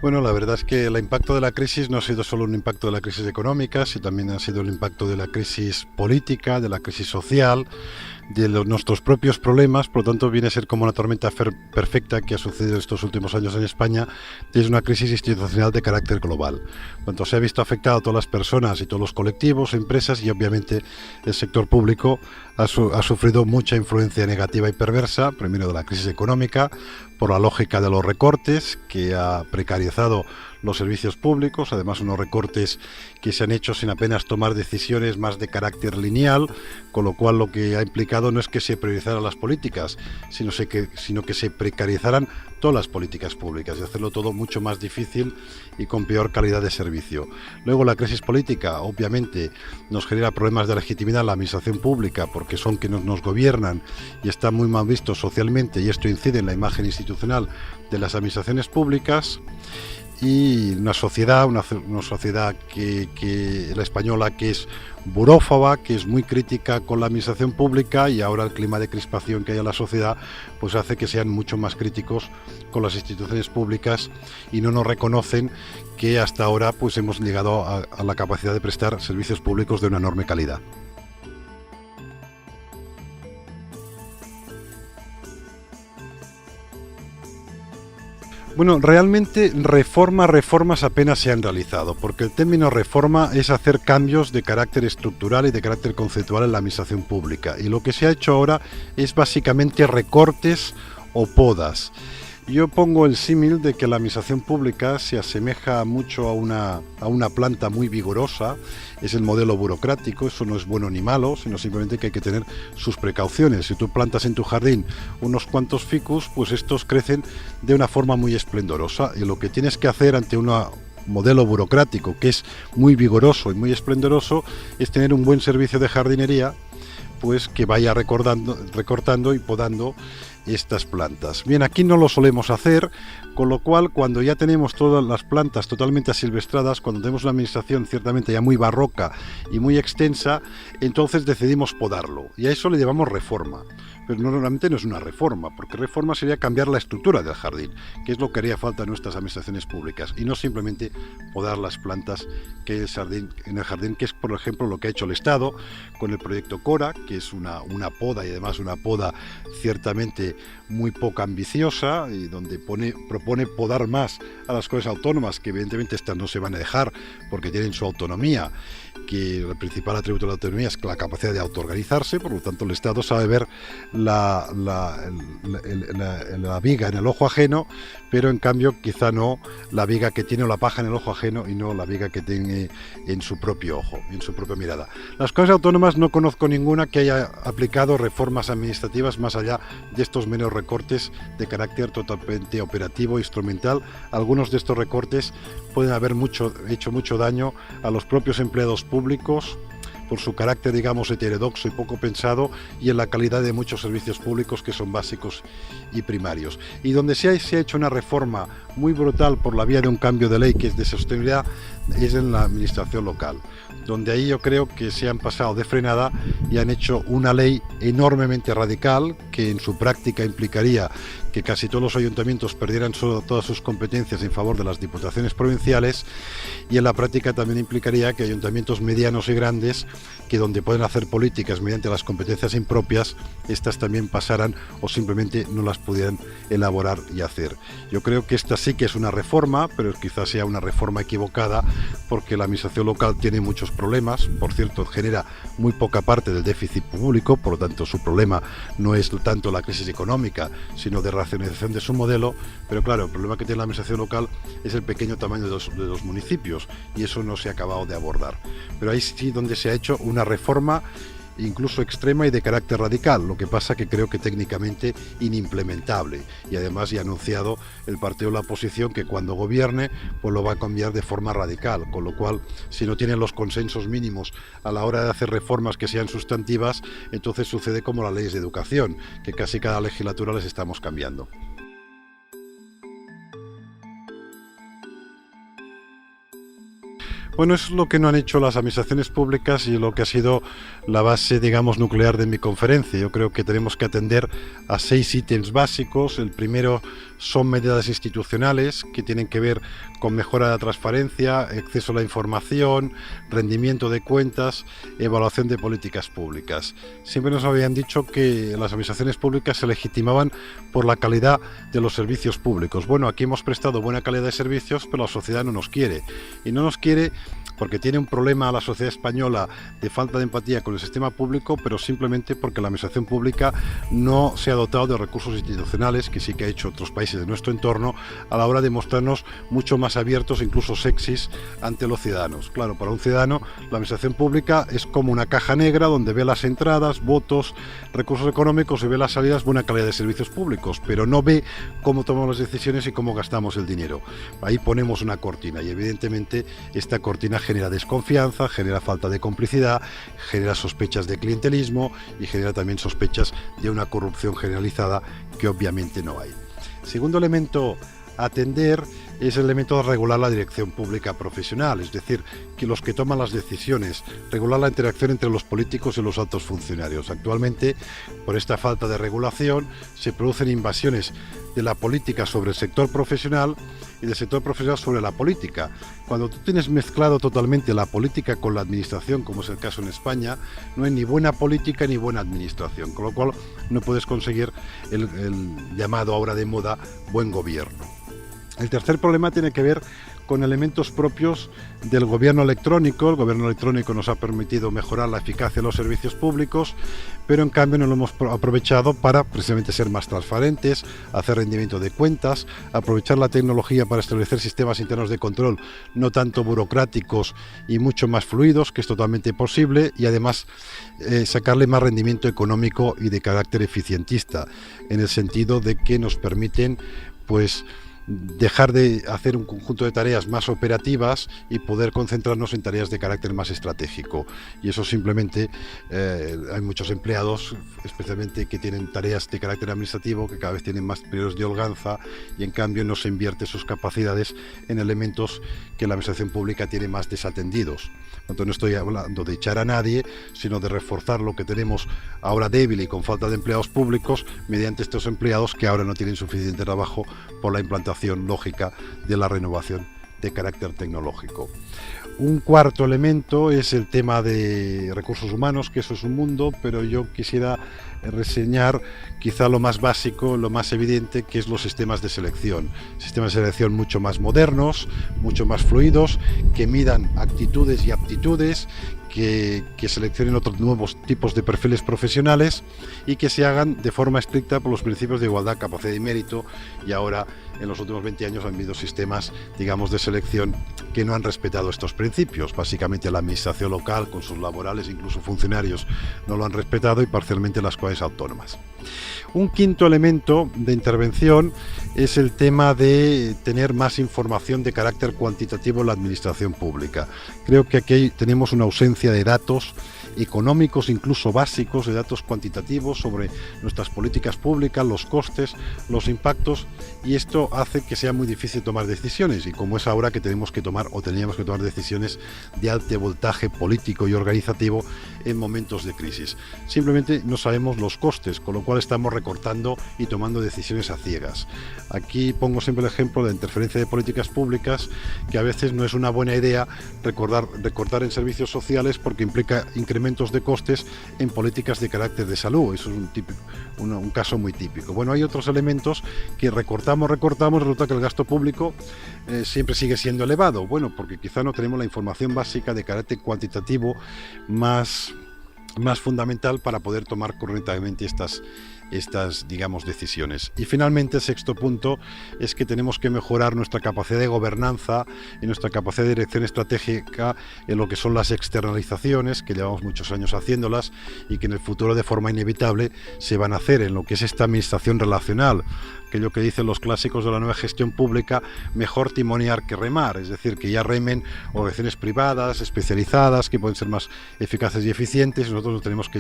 Bueno, la verdad es que el impacto de la crisis no ha sido solo un impacto de la crisis económica, sino también ha sido el impacto de la crisis política, de la crisis social, nuestros propios problemas. Por lo tanto, viene a ser como una tormenta perfecta que ha sucedido estos últimos años en España, y es una crisis institucional de carácter global. Por tanto, se ha visto afectado a todas las personas y todos los colectivos, empresas, y obviamente el sector público ha sufrido mucha influencia negativa y perversa, primero de la crisis económica, por la lógica de los recortes, que ha precarizado los servicios públicos, además unos recortes que se han hecho sin apenas tomar decisiones más de carácter lineal, con lo cual lo que ha implicado no es que se priorizaran las políticas, sino que se precarizaran todas las políticas públicas y hacerlo todo mucho más difícil y con peor calidad de servicio. Luego la crisis política obviamente nos genera problemas de legitimidad en la administración pública, porque son quienes nos gobiernan y están muy mal vistos socialmente, y esto incide en la imagen institucional de las administraciones públicas. Y una sociedad, una sociedad que la española, que es burófoba, que es muy crítica con la administración pública, y ahora el clima de crispación que hay en la sociedad pues hace que sean mucho más críticos con las instituciones públicas y no nos reconocen que hasta ahora pues hemos llegado a la capacidad de prestar servicios públicos de una enorme calidad. Bueno, realmente reformas apenas se han realizado, porque el término reforma es hacer cambios de carácter estructural y de carácter conceptual en la administración pública. Y lo que se ha hecho ahora es básicamente recortes o podas. Yo pongo el símil de que la administración pública se asemeja mucho a una planta muy vigorosa. Es el modelo burocrático, eso no es bueno ni malo, sino simplemente que hay que tener sus precauciones. Si tú plantas en tu jardín unos cuantos ficus, pues estos crecen de una forma muy esplendorosa, y lo que tienes que hacer ante un modelo burocrático que es muy vigoroso y muy esplendoroso es tener un buen servicio de jardinería, pues que vaya recortando y podando estas plantas. Bien, aquí no lo solemos hacer, con lo cual cuando ya tenemos todas las plantas totalmente asilvestradas, cuando tenemos una administración ciertamente ya muy barroca y muy extensa, entonces decidimos podarlo, y a eso le llamamos reforma. Pero normalmente no es una reforma, porque reforma sería cambiar la estructura del jardín, que es lo que haría falta en nuestras administraciones públicas, y no simplemente podar las plantas que hay en el jardín, que es por ejemplo lo que ha hecho el Estado con el proyecto Cora, que es una poda, y además una poda ciertamente muy poco ambiciosa, y donde propone podar más a las comunidades autónomas, que evidentemente estas no se van a dejar porque tienen su autonomía, que el principal atributo de la autonomía es la capacidad de autoorganizarse. Por lo tanto el Estado sabe ver la viga en el ojo ajeno, pero en cambio quizá no la viga que tiene, o la paja en el ojo ajeno, y no la viga que tiene en su propio ojo, en su propia mirada. Las comunidades autónomas no conozco ninguna que haya aplicado reformas administrativas más allá de estos menos recortes de carácter totalmente operativo e instrumental. Algunos de estos recortes pueden haber hecho mucho daño a los propios empleados públicos, por su carácter, digamos, heterodoxo y poco pensado, y en la calidad de muchos servicios públicos que son básicos y primarios. Y donde se ha hecho una reforma muy brutal por la vía de un cambio de ley, que es de sostenibilidad, es en la administración local, donde ahí yo creo que se han pasado de frenada y han hecho una ley enormemente radical, que en su práctica implicaría que casi todos los ayuntamientos perdieran todas sus competencias en favor de las diputaciones provinciales, y en la práctica también implicaría que ayuntamientos medianos y grandes, que donde pueden hacer políticas mediante las competencias impropias, estas también pasaran o simplemente no las pudieran elaborar y hacer. Yo creo que esta sí que es una reforma, pero quizás sea una reforma equivocada, porque la administración local tiene muchos problemas. Por cierto, genera muy poca parte del déficit público, por lo tanto su problema no es tanto la crisis económica, sino de racionalización de su modelo. Pero claro, el problema que tiene la administración local es el pequeño tamaño de los municipios, y eso no se ha acabado de abordar. Pero ahí sí donde se ha hecho una reforma incluso extrema y de carácter radical, lo que pasa que creo que técnicamente inimplementable, y además ya ha anunciado el partido de la oposición que cuando gobierne pues lo va a cambiar de forma radical, con lo cual si no tienen los consensos mínimos a la hora de hacer reformas que sean sustantivas, entonces sucede como las leyes de educación, que casi cada legislatura les estamos cambiando. Bueno, es lo que no han hecho las administraciones públicas y lo que ha sido la base, digamos, nuclear de mi conferencia. Yo creo que tenemos que atender a 6 ítems básicos. El primero son medidas institucionales que tienen que ver con mejora de la transparencia, acceso a la información, rendimiento de cuentas, evaluación de políticas públicas. Siempre nos habían dicho que las administraciones públicas se legitimaban por la calidad de los servicios públicos. Bueno, aquí hemos prestado buena calidad de servicios, pero la sociedad no nos quiere. Y no nos quiere porque tiene un problema la sociedad española de falta de empatía con el sistema público, pero simplemente porque la administración pública no se ha dotado de recursos institucionales, que sí que ha hecho otros países de nuestro entorno, a la hora de mostrarnos mucho más abiertos, incluso sexys, ante los ciudadanos. Claro, para un ciudadano la administración pública es como una caja negra donde ve las entradas, votos, recursos económicos y ve las salidas, buena calidad de servicios públicos, pero no ve cómo tomamos las decisiones y cómo gastamos el dinero. Ahí ponemos una cortina y evidentemente esta cortina genera desconfianza, genera falta de complicidad, genera sospechas de clientelismo y genera también sospechas de una corrupción generalizada que obviamente no hay. Segundo elemento a atender es el elemento de regular la dirección pública profesional, es decir, que los que toman las decisiones, regular la interacción entre los políticos y los altos funcionarios. Actualmente, por esta falta de regulación, se producen invasiones de la política sobre el sector profesional y del sector profesional sobre la política. Cuando tú tienes mezclado totalmente la política con la administración, como es el caso en España, no hay ni buena política ni buena administración, con lo cual no puedes conseguir el llamado ahora de moda buen gobierno. El tercer problema tiene que ver con elementos propios del gobierno electrónico. El gobierno electrónico nos ha permitido mejorar la eficacia de los servicios públicos, pero en cambio no lo hemos aprovechado para precisamente ser más transparentes, hacer rendimiento de cuentas, aprovechar la tecnología para establecer sistemas internos de control no tanto burocráticos y mucho más fluidos, que es totalmente posible, y además sacarle más rendimiento económico y de carácter eficientista, en el sentido de que nos permiten pues dejar de hacer un conjunto de tareas más operativas y poder concentrarnos en tareas de carácter más estratégico. Y eso simplemente hay muchos empleados, especialmente que tienen tareas de carácter administrativo, que cada vez tienen más periodos de holganza y en cambio no se invierte sus capacidades en elementos que la administración pública tiene más desatendidos. Entonces no estoy hablando de echar a nadie, sino de reforzar lo que tenemos ahora débil y con falta de empleados públicos mediante estos empleados que ahora no tienen suficiente trabajo por la implantación lógica de la renovación de carácter tecnológico. Un cuarto elemento es el tema de recursos humanos, que eso es un mundo, pero yo quisiera reseñar quizá lo más básico, lo más evidente, que es los sistemas de selección. Sistemas de selección mucho más modernos, mucho más fluidos, que midan actitudes y aptitudes, que seleccionen otros nuevos tipos de perfiles profesionales y que se hagan de forma estricta por los principios de igualdad, capacidad y mérito. Y ahora, en los últimos 20 años, han habido sistemas, digamos, de selección que no han respetado estos principios. Básicamente la administración local, con sus laborales, incluso funcionarios, no lo han respetado, y parcialmente las comunidades autónomas. Un quinto elemento de intervención es el tema de tener más información de carácter cuantitativo en la administración pública. Creo que aquí tenemos una ausencia de datos económicos, incluso básicos, de datos cuantitativos sobre nuestras políticas públicas, los costes, los impactos, y esto hace que sea muy difícil tomar decisiones, y como es ahora que tenemos que tomar o teníamos que tomar decisiones de alto voltaje político y organizativo en momentos de crisis. Simplemente no sabemos los costes, con lo cual estamos recortando y tomando decisiones a ciegas. Aquí pongo siempre el ejemplo de la interferencia de políticas públicas, que a veces no es una buena idea recortar en servicios sociales porque implica incrementos de costes en políticas de carácter de salud. Eso es un caso muy típico. Bueno, hay otros elementos que recortamos, resulta que el gasto público siempre sigue siendo elevado. Bueno, porque quizá no tenemos la información básica de carácter cuantitativo más fundamental para poder tomar correctamente estas, digamos, decisiones. Y finalmente, el sexto punto es que tenemos que mejorar nuestra capacidad de gobernanza y nuestra capacidad de dirección estratégica en lo que son las externalizaciones, que llevamos muchos años haciéndolas y que en el futuro de forma inevitable se van a hacer, en lo que es esta administración relacional, aquello que dicen los clásicos de la nueva gestión pública: mejor timonear que remar, es decir, que ya remen organizaciones privadas, especializadas, que pueden ser más eficaces y eficientes, y nosotros nos tenemos que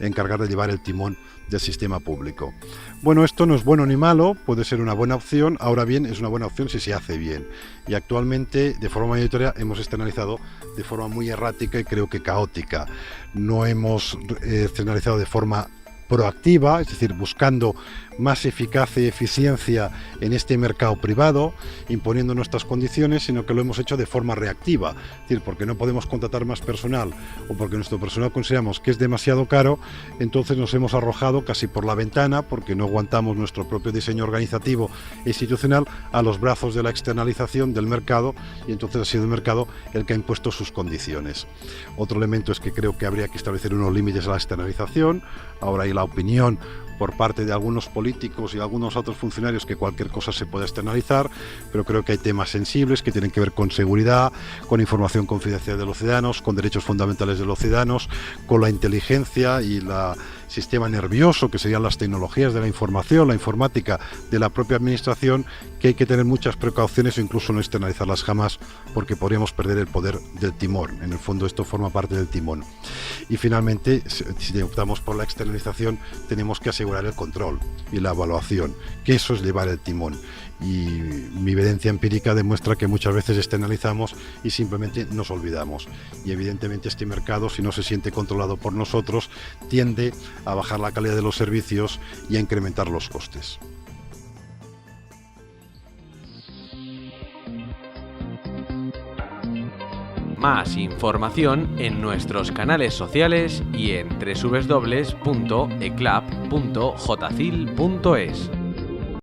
encargar de llevar el timón del sistema público. Bueno, esto no es bueno ni malo, puede ser una buena opción, ahora bien, es una buena opción si se hace bien. Y actualmente, de forma mayoritaria, hemos externalizado de forma muy errática y creo que caótica. No hemos externalizado de forma proactiva, es decir, buscando más eficacia y eficiencia en este mercado privado, imponiendo nuestras condiciones, sino que lo hemos hecho de forma reactiva, es decir, porque no podemos contratar más personal o porque nuestro personal consideramos que es demasiado caro, entonces nos hemos arrojado casi por la ventana, porque no aguantamos nuestro propio diseño organizativo e institucional, a los brazos de la externalización del mercado, y entonces ha sido el mercado el que ha impuesto sus condiciones. Otro elemento es que creo que habría que establecer unos límites a la externalización. Ahora hay la opinión por parte de algunos políticos y algunos otros funcionarios que cualquier cosa se puede externalizar, pero creo que hay temas sensibles que tienen que ver con seguridad, con información confidencial de los ciudadanos, con derechos fundamentales de los ciudadanos, con la inteligencia y el sistema nervioso, que serían las tecnologías de la información, la informática de la propia administración, que hay que tener muchas precauciones o incluso no externalizarlas jamás, porque podríamos perder el poder del timón. En el fondo esto forma parte del timón. Y finalmente, si optamos por la externalización, tenemos que asegurar el control y la evaluación, que eso es llevar el timón. Y mi evidencia empírica demuestra que muchas veces externalizamos y simplemente nos olvidamos. Y evidentemente este mercado, si no se siente controlado por nosotros, tiende a bajar la calidad de los servicios y a incrementar los costes. Más información en nuestros canales sociales y en www.eclap.jcil.es.